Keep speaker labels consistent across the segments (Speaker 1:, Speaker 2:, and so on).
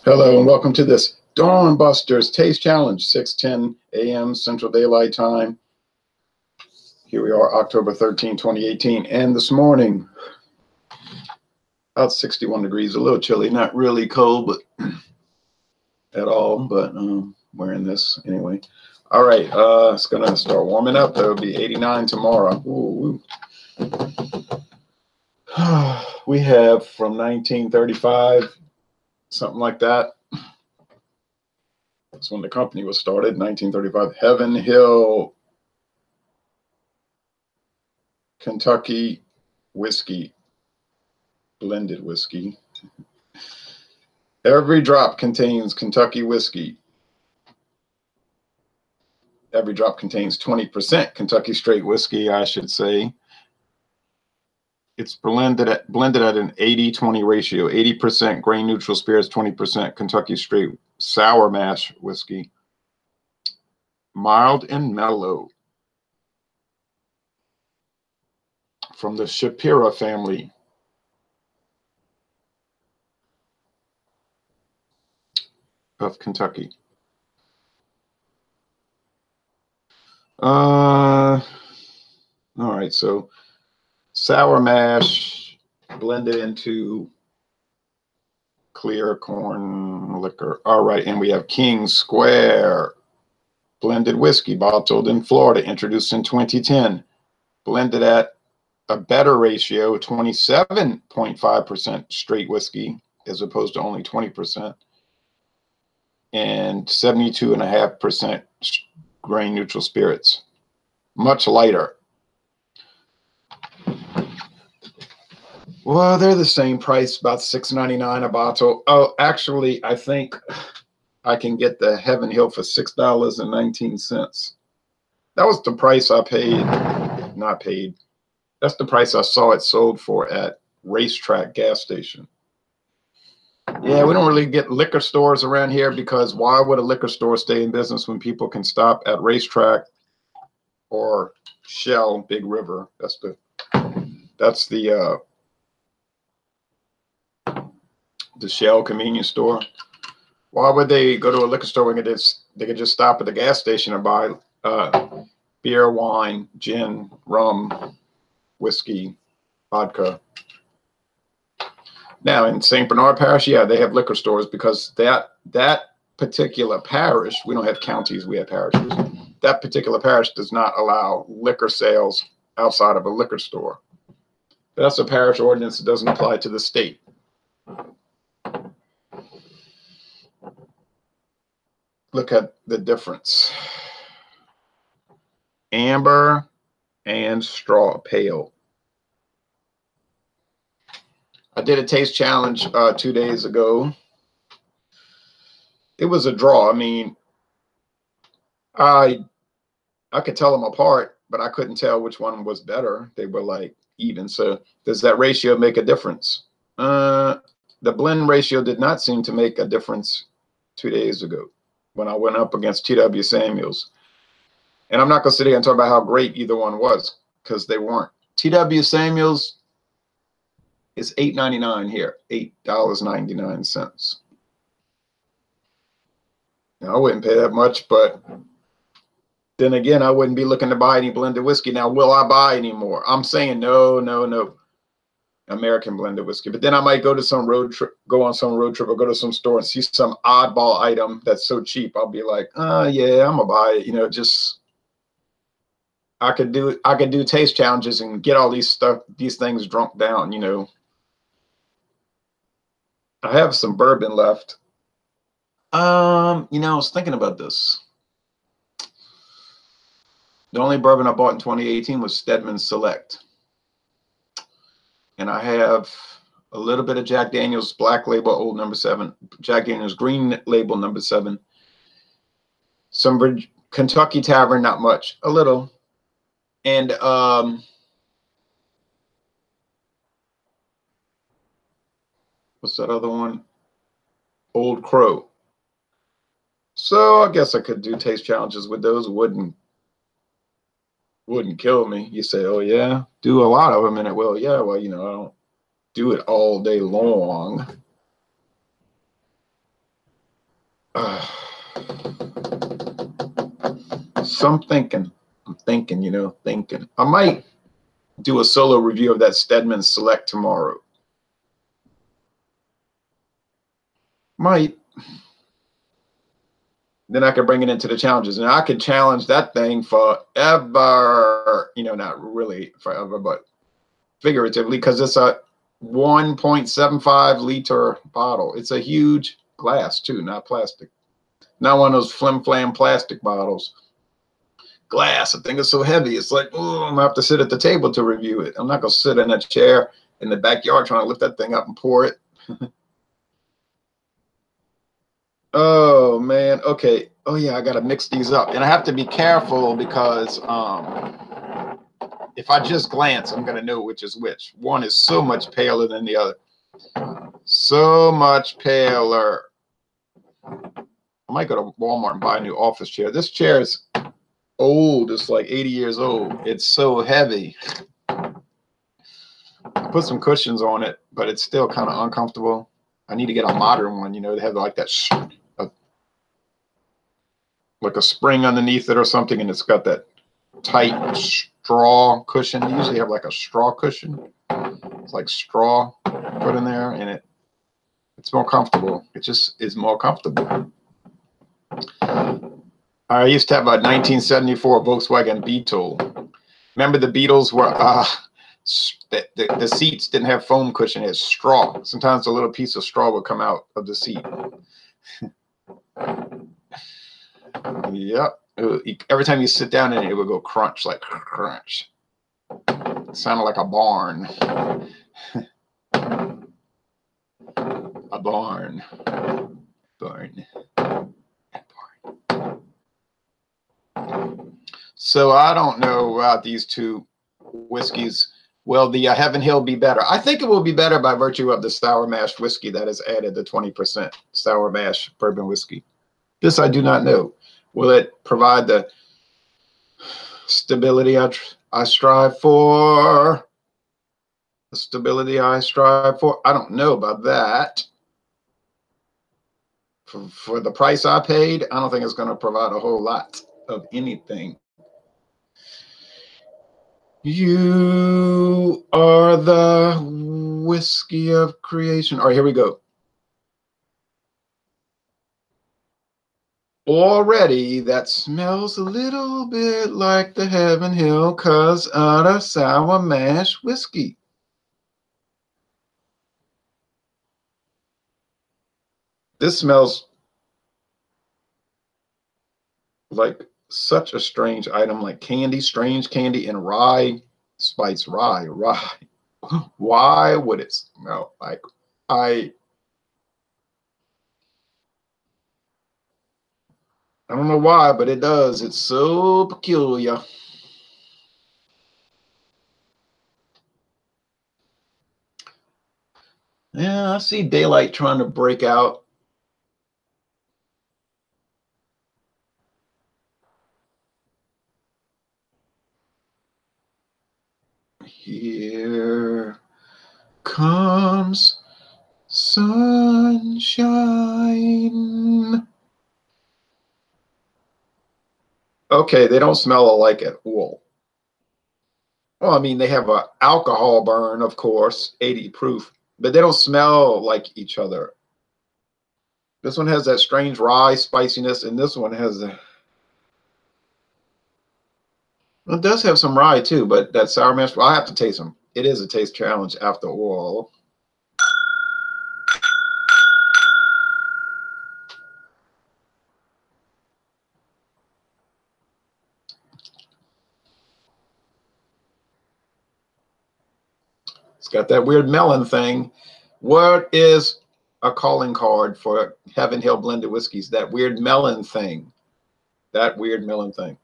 Speaker 1: Hello and welcome to this Dawn Busters Taste Challenge, 6:10 a.m. Central Daylight Time. Here we are, October 13, 2018. And this morning, about 61 degrees, a little chilly, not really cold, but at all, but wearing this anyway. All right, it's going to start warming up. It'll be 89 tomorrow. Ooh. We have from 1935, something like that. That's when the company was started, 1935. Heaven Hill, Kentucky whiskey, blended whiskey. Every drop contains Kentucky whiskey. Every drop contains 20% Kentucky straight whiskey, I should say. It's blended at an 80-20 ratio, 80% grain neutral spirits, 20% Kentucky straight sour mash whiskey. Mild and mellow. From the Shapira family. Of Kentucky. All right, so sour mash blended into clear corn liquor. All right, and we have King Square blended whiskey, bottled in Florida, introduced in 2010, blended at a better ratio, 27.5% straight whiskey as opposed to only 20%, and 72.5% grain neutral spirits. Much lighter. Well, they're the same price, about $6.99 a bottle. Oh, actually, I think I can get the Heaven Hill for $6.19. That was the price I paid. Not paid. That's the price I saw it sold for at Racetrack gas station. Yeah, we don't really get liquor stores around here because why would a liquor store stay in business when people can stop at Racetrack or Shell Big River? That's the Shell convenience store. Why would they go to a liquor store when they could just stop at the gas station and buy beer, wine, gin, rum, whiskey, vodka? Now in St. Bernard Parish, yeah, they have liquor stores because that particular parish, we don't have counties, we have parishes. That particular parish does not allow liquor sales outside of a liquor store. That's a parish ordinance that doesn't apply to the state. Look at the difference. Amber and straw pale. I did a taste challenge 2 days ago. It was a draw. I mean, I could tell them apart, but I couldn't tell which one was better. They were like even. So does that ratio make a difference? The blend ratio did not seem to make a difference 2 days ago when I went up against T.W. Samuels. And I'm not going to sit here and talk about how great either one was because they weren't. T.W. Samuels is $8.99 here, $8.99. Now, I wouldn't pay that much, but then again, I wouldn't be looking to buy any blended whiskey. Now, will I buy any more? I'm saying no. American blended whiskey. But then I might go on some road trip or go to some store and see some oddball item that's so cheap. I'll be like, yeah, I'm gonna buy it. You know, just I could do taste challenges and get all these things drunk down, you know. I have some bourbon left. You know, I was thinking about this. The only bourbon I bought in 2018 was Stedman Select. And I have a little bit of Jack Daniel's Black Label Old No. 7, Jack Daniel's Green Label No. 7, some Kentucky Tavern, not much, a little, and what's that other one? Old Crow. So I guess I could do taste challenges with those. Wouldn't kill me. You say, oh yeah, do a lot of them, and it will. Yeah, well, you know, I don't do it all day long. So I'm thinking, thinking. I might do a solo review of that Stedman Select tomorrow. Might. Then I could bring it into the challenges, and I could challenge that thing forever. Not really forever, but figuratively, because it's a 1.75 liter bottle. It's a huge glass too, not plastic. Not one of those flim-flam plastic bottles. Glass. The thing is so heavy. It's like, oh, I'm gonna have to sit at the table to review it. I'm not gonna sit in a chair in the backyard trying to lift that thing up and pour it. Oh man. Okay. Oh yeah, I gotta mix these up, and I have to be careful because if I just glance, I'm gonna know which is which. One is so much paler than the other. So much paler. I might go to Walmart and buy a new office chair. This chair is old. It's like 80 years old. It's so heavy. I put some cushions on it, but it's still kind of uncomfortable. I need to get a modern one. They have like that, like a spring underneath it or something, and it's got that tight straw cushion. They usually have like a straw cushion. It's like straw put in there, and it's more comfortable. It just is more comfortable. I used to have a 1974 Volkswagen Beetle. Remember the Beetles were the seats didn't have foam cushion, it had straw. Sometimes a little piece of straw would come out of the seat. Yep. Every time you sit down in it, it would go crunch, like crunch. It sounded like a barn. A barn. Barn. So I don't know about these two whiskeys. Will the Heaven Hill be better? I think it will be better by virtue of the sour mash whiskey that is added, the 20% sour mash bourbon whiskey. This I do not know. Will it provide the stability I strive for? The stability I strive for? I don't know about that. For the price I paid, I don't think it's going to provide a whole lot of anything. You are the whiskey of creation. All right, here we go. Already, that smells a little bit like the Heaven Hill because of the sour mash whiskey. This smells like such a strange item, like candy, strange candy, and rye spice. Rye. Why would it smell like? I don't know why, but it does. It's so peculiar. Yeah, I see daylight trying to break out. Here comes sunshine. Okay, they don't smell alike at all. Well, I mean, they have an alcohol burn, of course, 80 proof, but they don't smell like each other. This one has that strange rye spiciness, and this one has a... Well, it does have some rye too, but that sour mash, I have to taste them. It is a taste challenge after all. It's got that weird melon thing. What is a calling card for Heaven Hill blended whiskeys? That weird melon thing. That weird melon thing.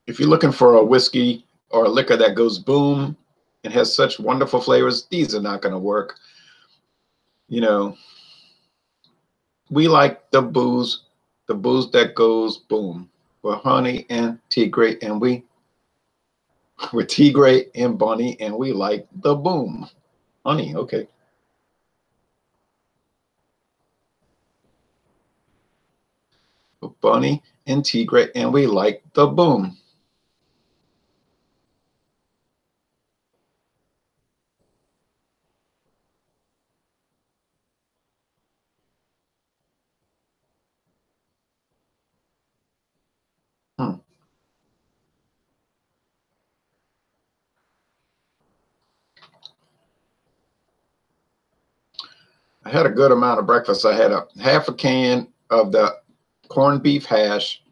Speaker 1: If you're looking for a whiskey or a liquor that goes boom and has such wonderful flavors, these are not going to work. You know, we like the booze that goes boom. with Honey and Tigre, and we with Tigre and Bunny, and we like the boom. Honey, okay. With Bunny and Tigre, and we like the boom. Hmm. I had a good amount of breakfast. I had a half a can of the corned beef hash.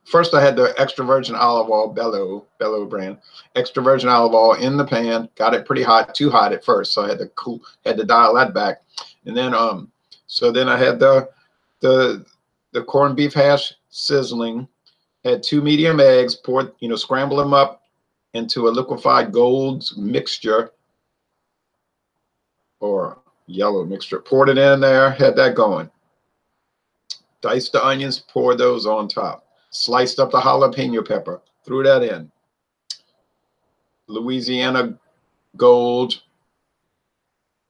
Speaker 1: First I had the extra virgin olive oil, Bello brand, extra virgin olive oil in the pan. Got it pretty hot, too hot at first, so I had to dial that back. And then so then I had the corned beef hash sizzling. Had 2 medium eggs, poured, scramble them up into a liquefied gold mixture or yellow mixture. Poured it in there, had that going. Diced the onions, poured those on top. Sliced up the jalapeno pepper, threw that in. Louisiana Gold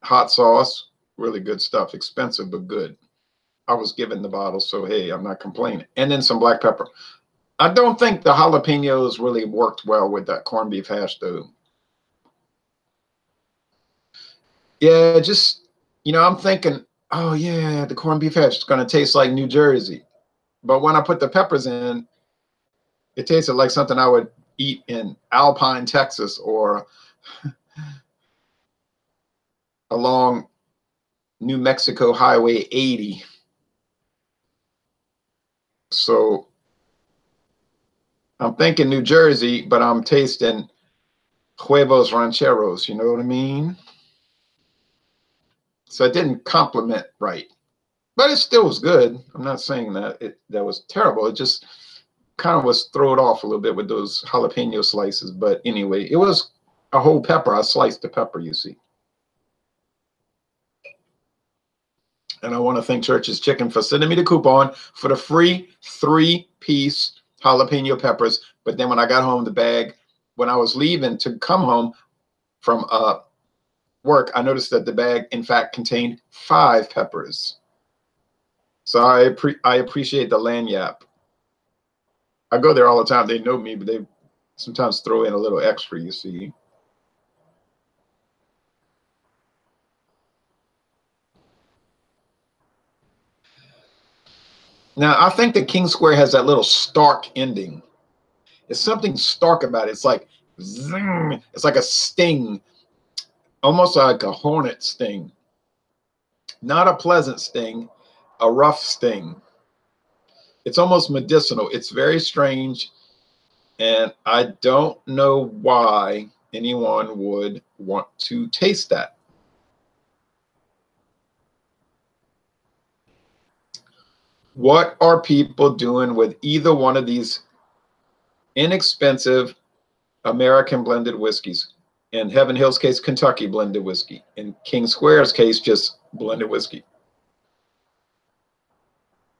Speaker 1: hot sauce, really good stuff. Expensive, but good. I was given the bottle, so hey, I'm not complaining. And then some black pepper. I don't think the jalapenos really worked well with that corned beef hash, though. Yeah, just, I'm thinking, oh yeah, the corned beef hash is going to taste like New Jersey. But when I put the peppers in, it tasted like something I would eat in Alpine, Texas, or along New Mexico Highway 80. So I'm thinking New Jersey, but I'm tasting huevos rancheros. You know what I mean? So it didn't complement right, but it still was good. I'm not saying that was terrible. It just kind of was thrown off a little bit with those jalapeno slices. But anyway, it was a whole pepper. I sliced the pepper, you see. And I want to thank Church's Chicken for sending me the coupon for the free 3-piece jalapeno peppers. But then when I got home, the bag, when I was leaving to come home from work, I noticed that the bag, in fact, contained 5 peppers. So I appreciate the lanyap. I go there all the time. They know me, but they sometimes throw in a little extra, you see. Now, I think that King Square has that little stark ending. It's something stark about it. It's like, zing, it's like a sting, almost like a hornet sting. Not a pleasant sting, a rough sting. It's almost medicinal. It's very strange. And I don't know why anyone would want to taste that. What are people doing with either one of these inexpensive American blended whiskeys? In Heaven Hill's case, Kentucky blended whiskey. In King Square's case, just blended whiskey.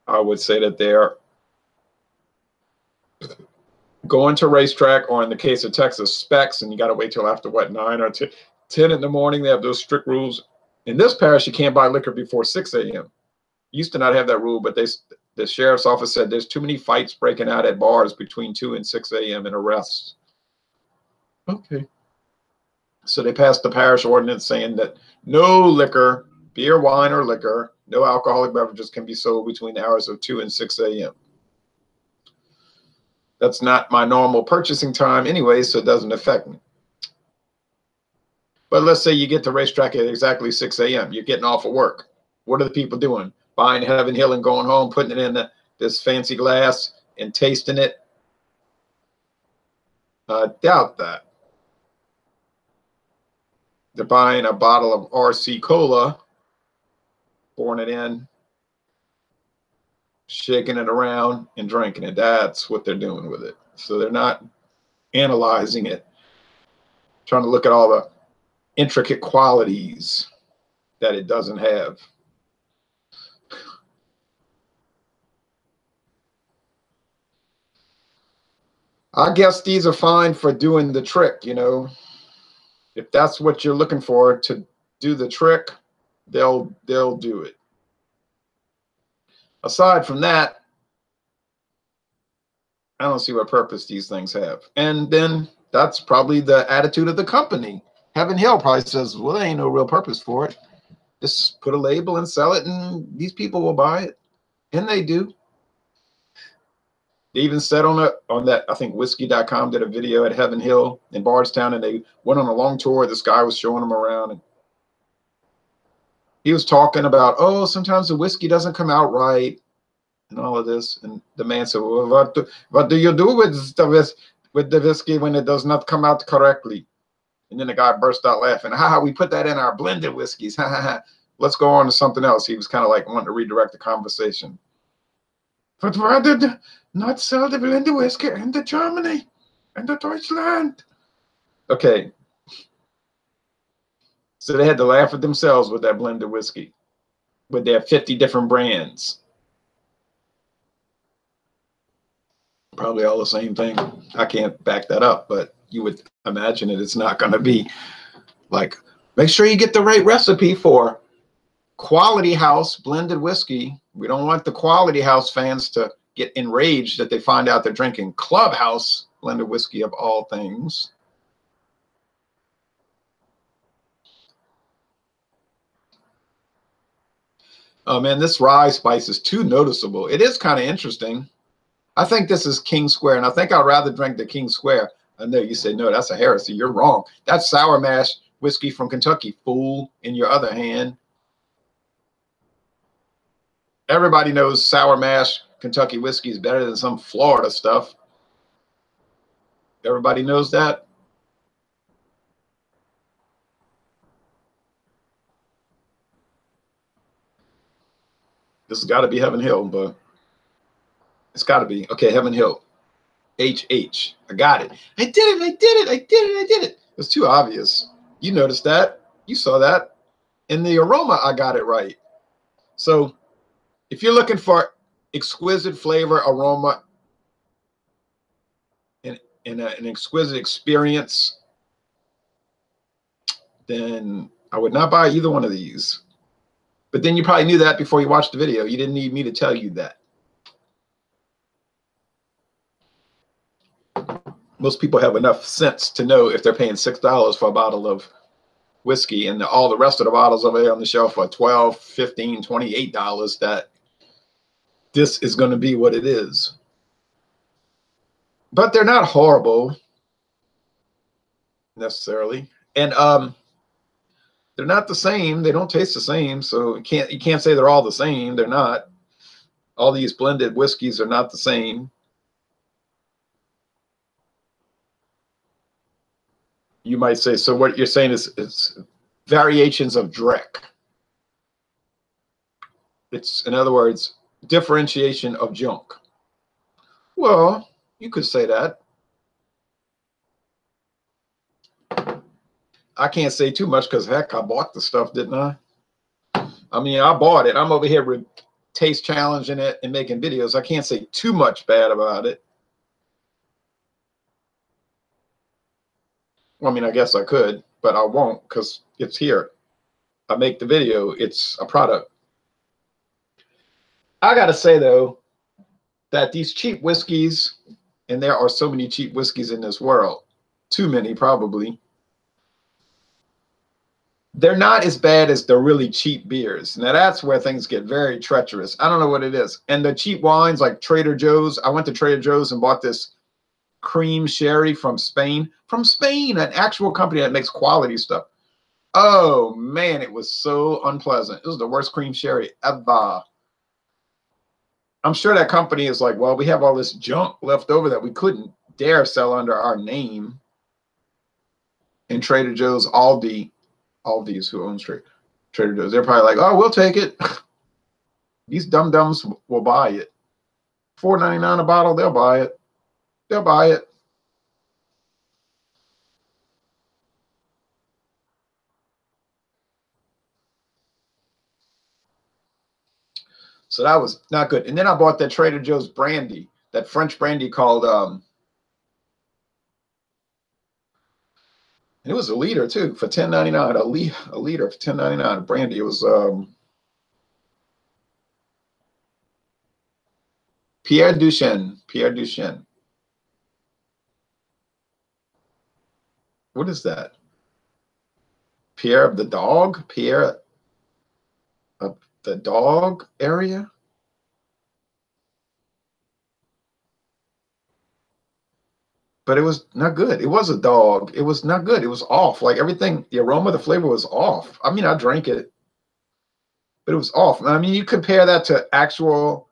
Speaker 1: I would say that they're going to racetrack, or in the case of Texas, specs, and you got to wait till after what, 9 or 10 in the morning. They have those strict rules. In this parish, you can't buy liquor before 6 a.m. Used to not have that rule, but the sheriff's office said there's too many fights breaking out at bars between 2 and 6 a.m. and arrests. Okay. So they passed the parish ordinance saying that no liquor, beer, wine, or liquor, no alcoholic beverages can be sold between the hours of 2 and 6 a.m. That's not my normal purchasing time anyway, so it doesn't affect me. But let's say you get to racetrack at exactly 6 a.m. You're getting off of work. What are the people doing? Buying Heaven Hill and going home, putting it in this fancy glass and tasting it? I doubt that. They're buying a bottle of RC Cola, pouring it in, shaking it around, and drinking it. That's what they're doing with it. So they're not analyzing it, trying to look at all the intricate qualities that it doesn't have. I guess these are fine for doing the trick, you know. If that's what you're looking for to do the trick, they'll do it. Aside from that, I don't see what purpose these things have. And then that's probably the attitude of the company. Heaven Hill probably says, well, there ain't no real purpose for it. Just put a label and sell it, and these people will buy it. And they do. They even said on that, I think whiskey.com did a video at Heaven Hill in Bardstown, and they went on a long tour. This guy was showing them around, and he was talking about, oh, sometimes the whiskey doesn't come out right and all of this. And the man said, well, what do you do with the whiskey when it does not come out correctly? And then the guy burst out laughing. We put that in our blended whiskeys. Let's go on to something else. He was kind of like wanting to redirect the conversation. But why did not sell the blended whiskey into Germany and the Deutschland? Okay. So they had to laugh at themselves with that blended whiskey, with their 50 different brands. Probably all the same thing. I can't back that up, but you would imagine it. It's not going to be like, make sure you get the right recipe for Quality House blended whiskey. We don't want the Quality House fans to get enraged that they find out they're drinking Clubhouse blended whiskey of all things. Oh man, this rye spice is too noticeable. It is kind of interesting. I think this is King Square, and I think I'd rather drink the King Square. I know you say, no, that's a heresy. You're wrong. That's sour mash whiskey from Kentucky, fool, in your other hand. Everybody knows sour mash Kentucky whiskey is better than some Florida stuff. Everybody knows that. This has got to be Heaven Hill, but it's got to be. Okay, Heaven Hill. HH. I got it. I did it. I did it. I did it. I did it. It's too obvious. You noticed that. You saw that. In the aroma, I got it right. So if you're looking for exquisite flavor, aroma, and an exquisite experience, then I would not buy either one of these. But then you probably knew that before you watched the video. You didn't need me to tell you that. Most people have enough sense to know if they're paying $6 for a bottle of whiskey and all the rest of the bottles over there on the shelf are $12, $15, $28, that this is going to be what it is. But they're not horrible necessarily. And they're not the same. They don't taste the same. So you can't say they're all the same. They're not. All these blended whiskeys are not the same. You might say, so what you're saying is variations of Drek. It's, in other words, differentiation of junk. Well, you could say that. I can't say too much because, heck, I bought the stuff, didn't I? I mean, I bought it. I'm over here with taste challenging it and making videos. I can't say too much bad about it. Well, I mean, I guess I could, but I won't because it's here. I make the video. It's a product. I got to say, though, that these cheap whiskeys, and there are so many cheap whiskeys in this world, too many probably, they're not as bad as the really cheap beers. Now, that's where things get very treacherous. I don't know what it is. And the cheap wines like Trader Joe's, I went to Trader Joe's and bought this cream sherry from Spain. From Spain, an actual company that makes quality stuff. Oh, man, it was so unpleasant. It was the worst cream sherry ever. I'm sure that company is like, well, we have all this junk left over that we couldn't dare sell under our name. And Trader Joe's, Aldi's who owns Trader Joe's, they're probably like, oh, we'll take it. These dum-dums will buy it. $4.99 a bottle, they'll buy it. They'll buy it. So that was not good. And then I bought that Trader Joe's brandy, that French brandy called And it was a liter too for $10.99. A liter for $10.99. Brandy. It was Pierre Duchesne. Pierre Duchesne. What is that? Pierre of the dog? Pierre of the dog area? But it was not good. It was a dog. It was not good. It was off. Like everything, the aroma, the flavor was off. I mean, I drank it, but it was off. I mean, you compare that to actual.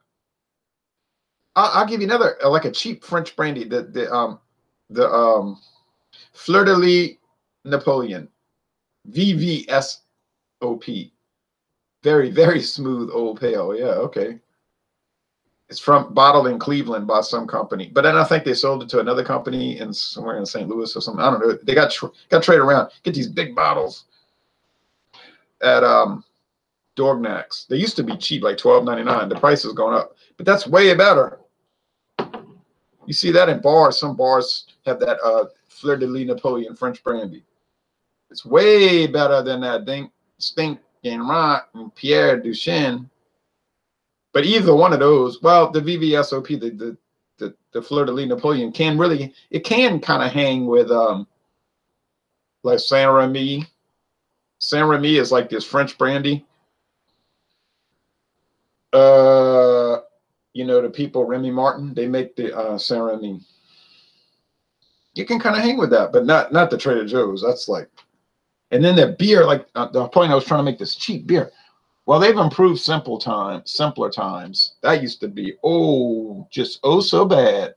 Speaker 1: I'll give you another, like a cheap French brandy, the Fleur de Lis Napoleon, VVSOP. Very, very smooth old pale. Yeah, okay. It's bottled in Cleveland by some company, but then I think they sold it to another company in somewhere in St. Louis or something. I don't know. They got traded around. Get these big bottles at Dorgnac's. They used to be cheap, like $12.99. The price has gone up, but that's way better. You see that in bars. Some bars have that Fleur de Lis Napoleon French brandy. It's way better than that stinking rock and Pierre Duchesne. But either one of those, well, the VVSOP, the Fleur de Lis Napoleon can kind of hang with like Saint Remy. Saint Remy is like this French brandy. You know, the people, Remy Martin, they make the Saint Remy. You can kind of hang with that, but not the Trader Joe's. That's like, and then the beer, like the point I was trying to make this cheap beer. Well, they've improved simpler times. That used to be, just so bad.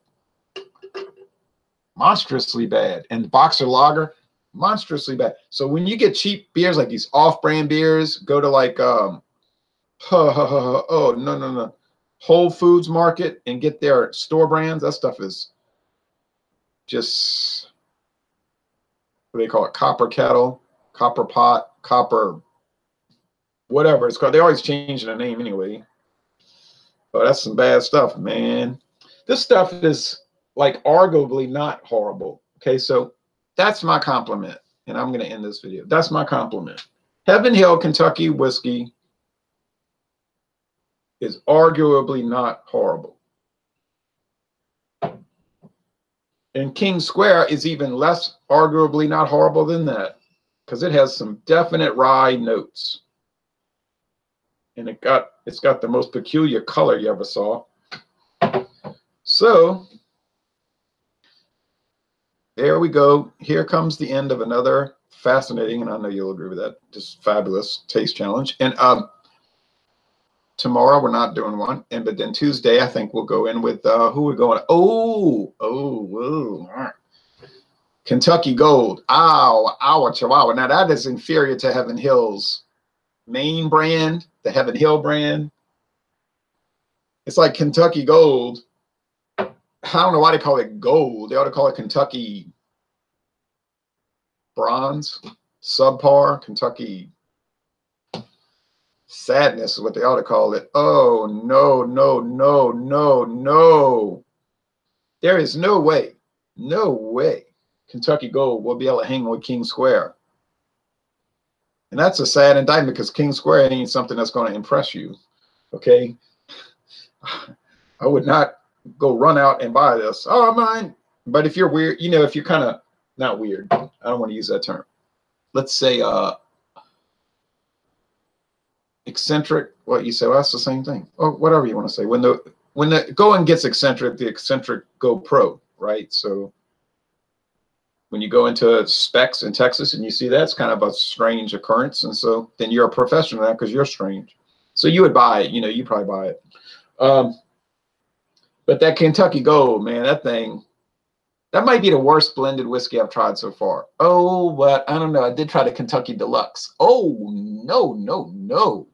Speaker 1: Monstrously bad. And Boxer Lager, monstrously bad. So when you get cheap beers, like these off-brand beers, go to like, no. Whole Foods Market and get their store brands. That stuff is just, what do they call it? Copper kettle, copper pot, copper whatever it's called. They always change the name anyway. But that's some bad stuff, man. This stuff is like arguably not horrible. Okay, so that's my compliment. And I'm going to end this video. That's my compliment. Heaven Hill Kentucky whiskey is arguably not horrible. And King Square is even less arguably not horrible than that, because it has some definite rye notes. And it's got the most peculiar color you ever saw. So there we go. Here comes the end of another fascinating, and I know you'll agree with that, just fabulous taste challenge. And tomorrow we're not doing one, but then Tuesday I think we'll go in with who we're going. Kentucky Gold. Chihuahua. Now that is inferior to Heaven Hill's main brand, the Heaven Hill brand. It's like Kentucky Gold. I don't know why they call it gold. They ought to call it Kentucky Bronze, subpar, Kentucky Sadness is what they ought to call it. Oh, no, no, no, no, no. There is no way Kentucky Gold will be able to hang with King Square. And that's a sad indictment, because King Square ain't something that's going to impress you. Okay? I would not go run out and buy this. Oh, mine. But if you're weird, you know, if you're kind of not weird, I don't want to use that term. Let's say eccentric. What you say? Well, that's the same thing. Or whatever you want to say. When the going gets eccentric, the eccentric go pro, right? So when you go into specs in Texas and you see that's kind of a strange occurrence, and so then you're a professional now because you're strange. So you would buy it. You know, you probably buy it. But that Kentucky Gold, man, that thing, that might be the worst blended whiskey I've tried so far. Oh, but I don't know. I did try the Kentucky Deluxe. Oh, no, no, no.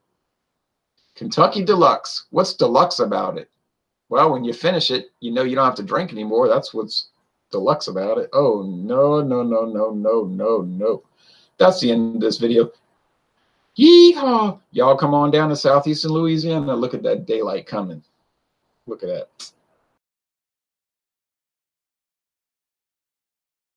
Speaker 1: Kentucky Deluxe. What's deluxe about it? Well, when you finish it, you know you don't have to drink anymore. That's what's deluxe about it. Oh, no, no, no, no, no, no, no. That's the end of this video. Yeehaw! Y'all come on down to southeastern Louisiana. Look at that daylight coming. Look at that.